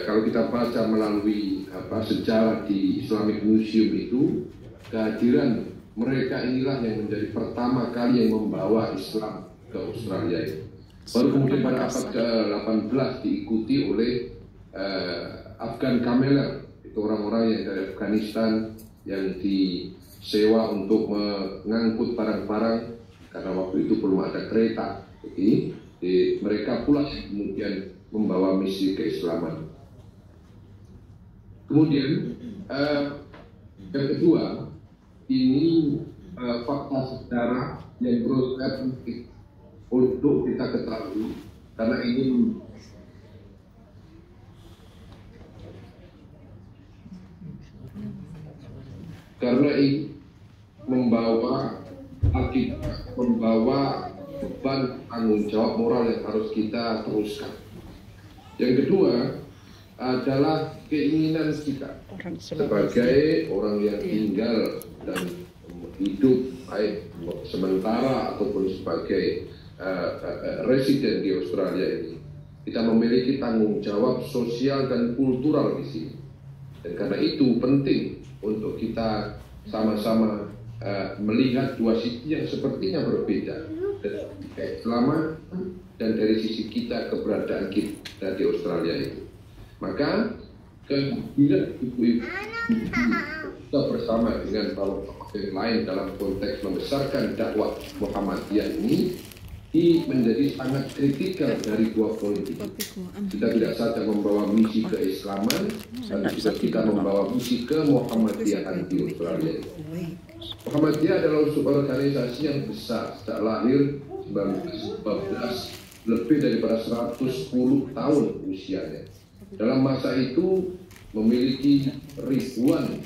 kalau kita baca melalui sejarah di Islamic Museum itu, kehadiran mereka inilah yang menjadi pertama kali yang membawa Islam ke Australia itu. Baru kemudian pada abad ke-18 diikuti oleh Afghan Kameler, itu orang-orang yang dari Afghanistan yang disewa untuk mengangkut barang-barang karena waktu itu belum ada kereta. Jadi mereka pula kemudian membawa misi keislaman. Kemudian yang kedua, ini fakta sejarah yang perlu saya penting untuk kita ketahui, karena ini membawa akibat, membawa beban tanggung jawab moral yang harus kita teruskan. Yang kedua adalah keinginan kita sebagai orang yang tinggal dan hidup baik sementara ataupun sebagai residen di Australia ini. Kita memiliki tanggung jawab sosial dan kultural di sini. Dan karena itu penting untuk kita sama-sama melihat dua sisi yang sepertinya berbeda, dari keislaman dan dari sisi kita keberadaan kita di Australia itu. Maka kehadiran ibu-ibu kita bersama dengan tokoh yang lain dalam konteks membesarkan dakwah Muhammadiyah ini menjadi sangat kritikal dari dua poin ini. Kita tidak saja membawa misi keislaman, dan juga kita membawa misi ke Muhammadiyahan di Australia. Muhammadiyah adalah sebuah organisasi yang besar, sejak lahir 1914, lebih daripada 110 tahun usianya. Dalam masa itu memiliki ribuan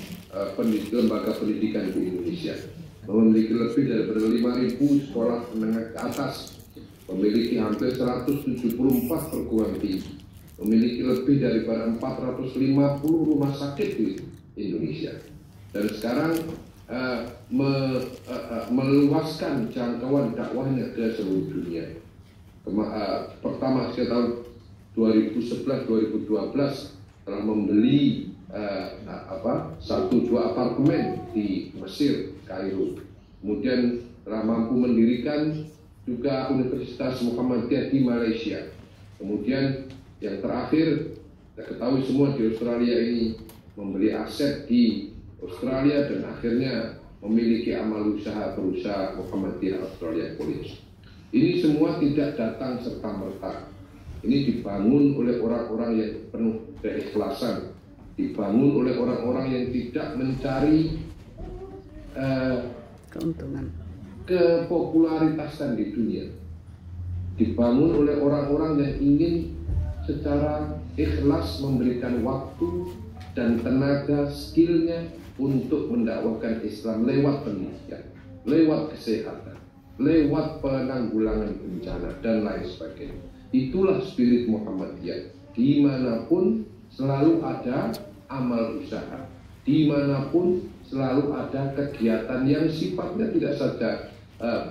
lembaga pendidikan di Indonesia, memiliki lebih daripada 5.000 sekolah menengah ke atas, memiliki hampir 174 perguruan tinggi, memiliki lebih daripada 450 rumah sakit di Indonesia, dan sekarang meluaskan jangkauan dakwahnya ke seluruh dunia. Pertama sejak tahun 2011-2012 telah membeli 1-2 apartemen di Mesir, Kairo. Kemudian telah mampu mendirikan juga Universitas Muhammadiyah di Malaysia. Kemudian yang terakhir, kita ketahui semua di Australia ini membeli aset di Australia dan akhirnya memiliki amal usaha berusaha Muhammadiyah Australia College. Ini semua tidak datang serta-merta. Ini dibangun oleh orang-orang yang penuh keikhlasan, dibangun oleh orang-orang yang tidak mencari keuntungan, kepopularitasan di dunia, dibangun oleh orang-orang yang ingin secara ikhlas memberikan waktu dan tenaga skillnya untuk mendakwakan Islam lewat pendidikan, lewat kesehatan, lewat penanggulangan bencana dan lain sebagainya. Itulah spirit Muhammadiyah. Dimanapun selalu ada amal usaha, dimanapun selalu ada kegiatan yang sifatnya tidak saja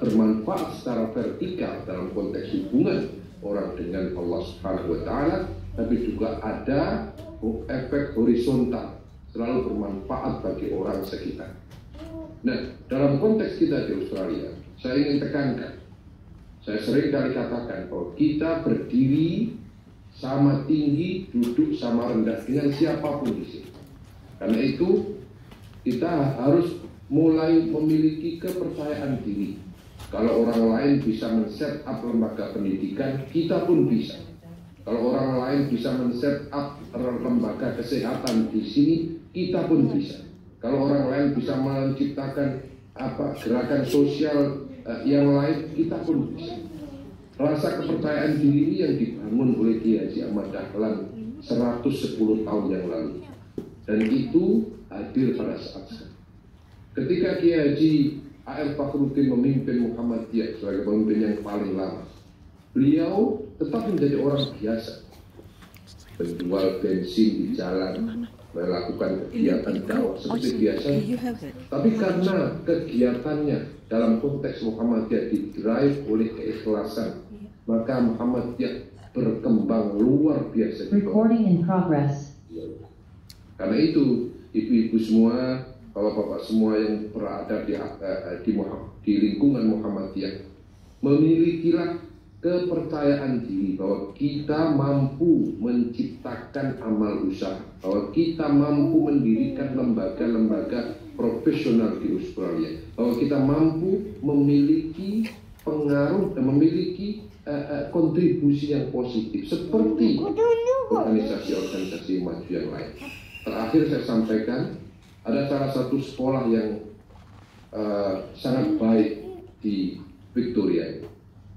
bermanfaat secara vertikal dalam konteks hubungan orang dengan Allah Subhanahu wa Ta'ala, tapi juga ada efek horizontal, selalu bermanfaat bagi orang sekitar. Nah, dalam konteks kita di Australia, saya ingin tekankan, saya sering kali katakan bahwa kita berdiri sama tinggi, duduk sama rendah dengan siapapun di sini. Karena itu, kita harus mulai memiliki kepercayaan diri. Kalau orang lain bisa men-set up lembaga pendidikan, kita pun bisa. Kalau orang lain bisa men-set up lembaga kesehatan di sini, kita pun bisa. Kalau orang lain bisa menciptakan gerakan sosial yang lain, kita pun bisa. Rasa kepercayaan diri ini yang dibangun oleh Kiai Haji Ahmad Dahlan 110 tahun yang lalu, dan itu hadir pada saat sekarang. Ketika Kiai Haji A.R. Fakhruddin memimpin Muhammadiyah sebagai pemimpin yang paling lama, beliau tetap menjadi orang biasa, menjual bensin di jalan, melakukan kegiatan dakwah seperti biasa. Tapi karena kegiatannya dalam konteks Muhammadiyah didrive oleh keikhlasan, maka Muhammadiyah berkembang luar biasa. Recording in progress. Karena itu, ibu-ibu semua, bapak-bapak semua yang berada di lingkungan Muhammadiyah, memilikilah kepercayaan diri bahwa kita mampu menciptakan amal usaha, bahwa kita mampu mendirikan lembaga-lembaga profesional di Australia, bahwa kita mampu memiliki pengaruh dan memiliki kontribusi yang positif seperti organisasi-organisasi maju yang lain. Terakhir saya sampaikan, ada salah satu sekolah yang sangat baik di Victoria,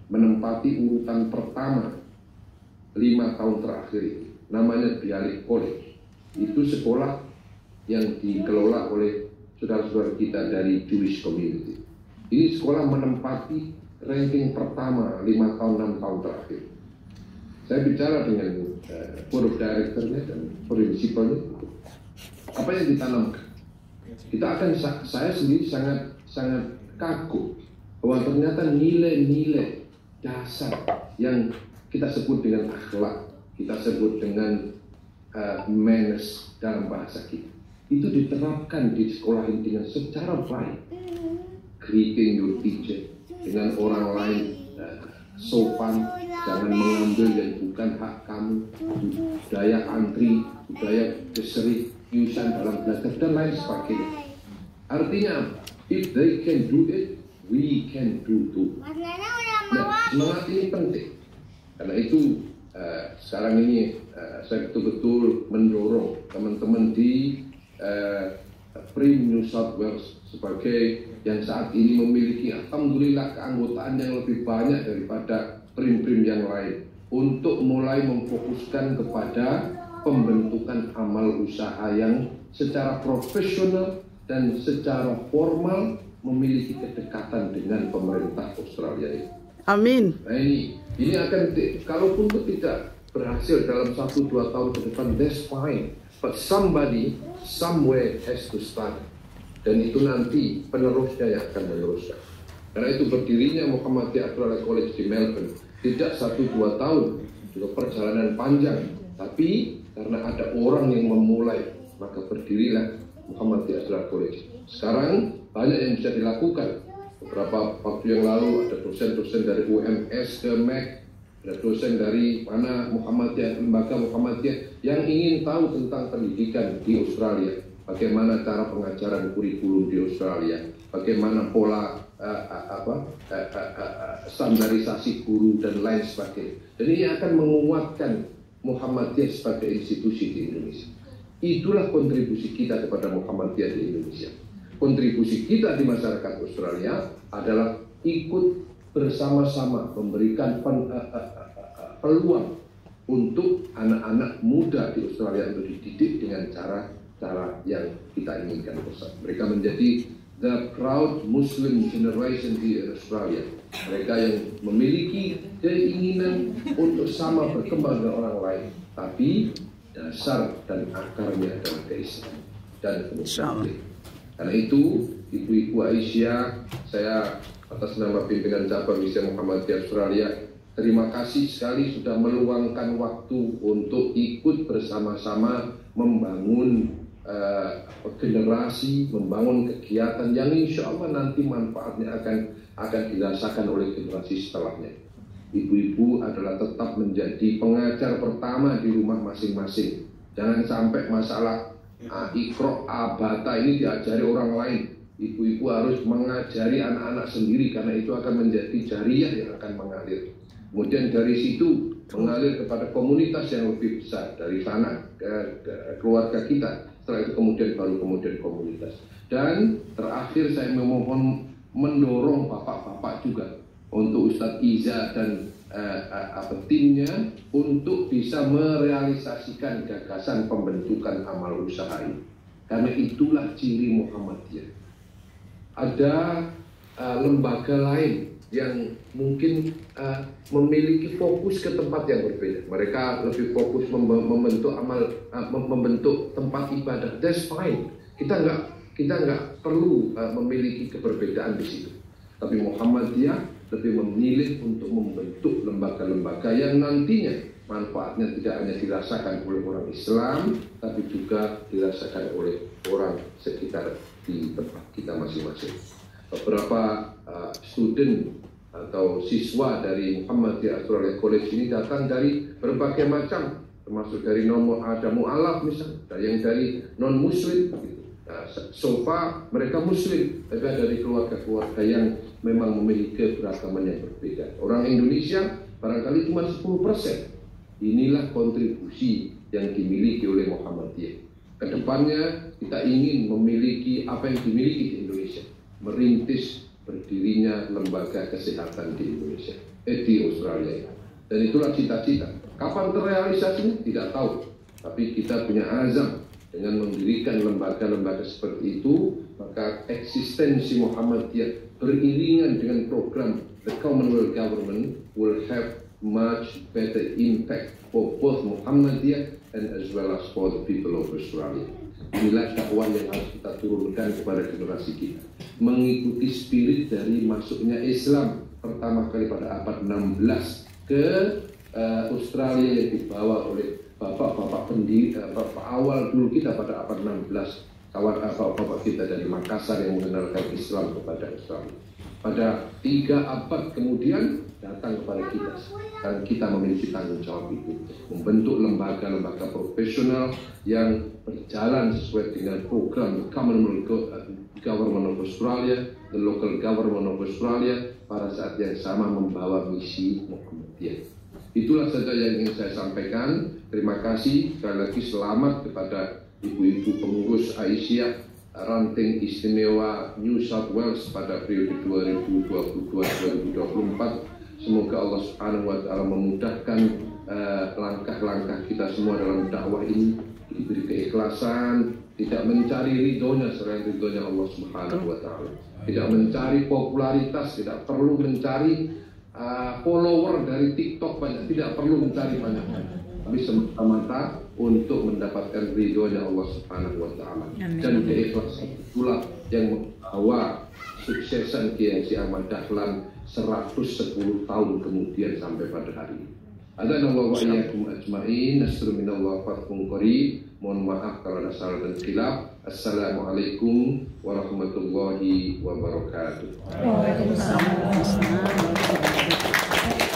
menempati urutan pertama 5 tahun terakhir ini, namanya Bialik College. Itu sekolah yang dikelola oleh saudara-saudara kita dari Jewish Community. Ini sekolah menempati ranking pertama 5 tahun 6 tahun terakhir. Saya bicara dengan board of director-nya dan prinsipalnya, apa yang ditanamkan. Saya sendiri sangat kagum bahwa ternyata nilai-nilai dasar yang kita sebut dengan akhlak, kita sebut dengan manners dalam bahasa kita, itu diterapkan di sekolah ini dengan secara baik. Greeting your teacher, dengan orang lain sopan, jangan mengambil yang bukan hak kamu, budaya antri, budaya keseriusan dalam belajar dan lain sebagainya. Artinya, if they can do it, we can do too. Nah, semangat ini penting. Karena itu sekarang ini saya betul-betul mendorong teman-teman di Prim New South Wales sebagai yang saat ini memiliki alhamdulillah keanggotaan yang lebih banyak daripada prim-prim yang lain, untuk mulai memfokuskan kepada pembentukan amal usaha yang secara profesional dan secara formal memiliki kedekatan dengan pemerintah Australia ini. Amin. Nah ini akan, kalaupun tidak berhasil dalam 1-2 tahun ke depan, that's fine. But somebody somewhere has to start. Dan itu nanti penerusnya yang akan meneruskan. Karena itu berdirinya Muhammadiyah Australia College di Melbourne tidak 1-2 tahun, juga perjalanan panjang. Tapi karena ada orang yang memulai, maka berdirilah Muhammadiyah Australia College. Sekarang banyak yang bisa dilakukan. Beberapa waktu yang lalu ada dosen-dosen dari UMS ke MEC, ada dosen dari mana Muhammadiyah, lembaga Muhammadiyah yang ingin tahu tentang pendidikan di Australia, bagaimana cara pengajaran kurikulum di Australia, bagaimana pola standarisasi guru dan lain sebagainya. Dan ini akan menguatkan Muhammadiyah sebagai institusi di Indonesia. Itulah kontribusi kita kepada Muhammadiyah di Indonesia. Kontribusi kita di masyarakat Australia adalah ikut bersama-sama memberikan peluang untuk anak-anak muda di Australia untuk dididik dengan cara yang kita inginkan bersama. Mereka menjadi the proud Muslim generation di Australia. Mereka yang memiliki keinginan untuk sama berkembang dengan orang lain, tapi dasar dan akarnya adalah keislaman dan kemudian. Karena itu, Ibu-Ibu Aisyah, saya atas nama pimpinan cabang Islam Muhammadiyah Australia, terima kasih sekali sudah meluangkan waktu untuk ikut bersama-sama membangun generasi, membangun kegiatan yang insya Allah nanti manfaatnya akan dirasakan oleh generasi setelahnya. Ibu-ibu adalah tetap menjadi pengajar pertama di rumah masing-masing. Jangan sampai masalah Iqra Abata ini diajari orang lain. Ibu-ibu harus mengajari anak-anak sendiri, karena itu akan menjadi jariyah yang akan mengalir. Kemudian dari situ mengalir kepada komunitas yang lebih besar, dari sana ke keluarga kita. Setelah itu kemudian komunitas. Dan terakhir saya memohon mendorong bapak-bapak juga untuk Ustadz Iza dan timnya untuk bisa merealisasikan gagasan pembentukan amal usaha ini. Karena itulah ciri Muhammadiyah. Ada lembaga lain yang mungkin memiliki fokus ke tempat yang berbeda. Mereka lebih fokus membentuk tempat ibadah. That's fine. Kita nggak perlu memiliki keberbedaan di situ. Tapi Muhammadiyah lebih memilih untuk membentuk lembaga-lembaga yang nantinya manfaatnya tidak hanya dirasakan oleh orang Islam, tapi juga dirasakan oleh orang sekitar di tempat kita masing-masing. Beberapa student atau siswa dari Muhammadiyah Australia College ini datang dari berbagai macam, termasuk dari ada mu'alaf misalnya, yang dari non-muslim. Nah, so far mereka muslim, tapi ada dari keluarga-keluarga yang memang memiliki keberagaman yang berbeda. Orang Indonesia barangkali cuma 10%. Inilah kontribusi yang dimiliki oleh Muhammadiyah. Kedepannya kita ingin memiliki apa yang dimiliki di Indonesia, merintis berdirinya lembaga kesehatan di Indonesia, di Australia. Dan itulah cita-cita. Kapan terrealisasinya? Tidak tahu. Tapi kita punya azam dengan mendirikan lembaga-lembaga seperti itu, maka eksistensi Muhammadiyah beriringan dengan program the Commonwealth Government will have much better impact for both Muhammadiyah and as well as for the people of Australia. Inilah dakwah yang harus kita turunkan kepada generasi kita, mengikuti spirit dari masuknya Islam pertama kali pada abad 16 ke Australia yang dibawa oleh bapak-bapak pendiri, bapak awal dulu kita pada abad 16, kawan bapak-bapak kita dari Makassar yang mengenalkan Islam kepada Australia. Pada 3 abad kemudian datang kepada kita, dan kita memiliki tanggung jawab itu, membentuk lembaga-lembaga profesional yang berjalan sesuai dengan program the Commonwealth Government of Australia, the Local Government of Australia, pada saat yang sama membawa misi Muhammadiyah. Itulah saja yang ingin saya sampaikan. Terima kasih, sekali lagi selamat kepada ibu-ibu pengurus Aisyah Ranting Istimewa New South Wales pada periode 2022-2024. Semoga Allah Subhanahu wa Ta'ala memudahkan langkah-langkah kita semua dalam dakwah ini, diberi keikhlasan, tidak mencari ridhonya selain ridhonya Allah Subhanahu wa Ta'ala, tidak mencari popularitas, tidak perlu mencari follower dari TikTok banyak, tidak perlu mencari banyak-banyak, tapi semata-mata untuk mendapatkan ridhonya Allah Subhanahu wa Ta'ala. Dan keikhlasan itulah yang membawa suksesan Kiai Haji Ahmad Dahlan 110 tahun kemudian sampai pada hari ini. Adhanallahu wa iyyakum ajma'in. Nasrun minallah fathun qarib. Mohon maaf kalau ada salah dan khilaf. Assalamualaikum warahmatullahi wabarakatuh. Waalaikumsalam.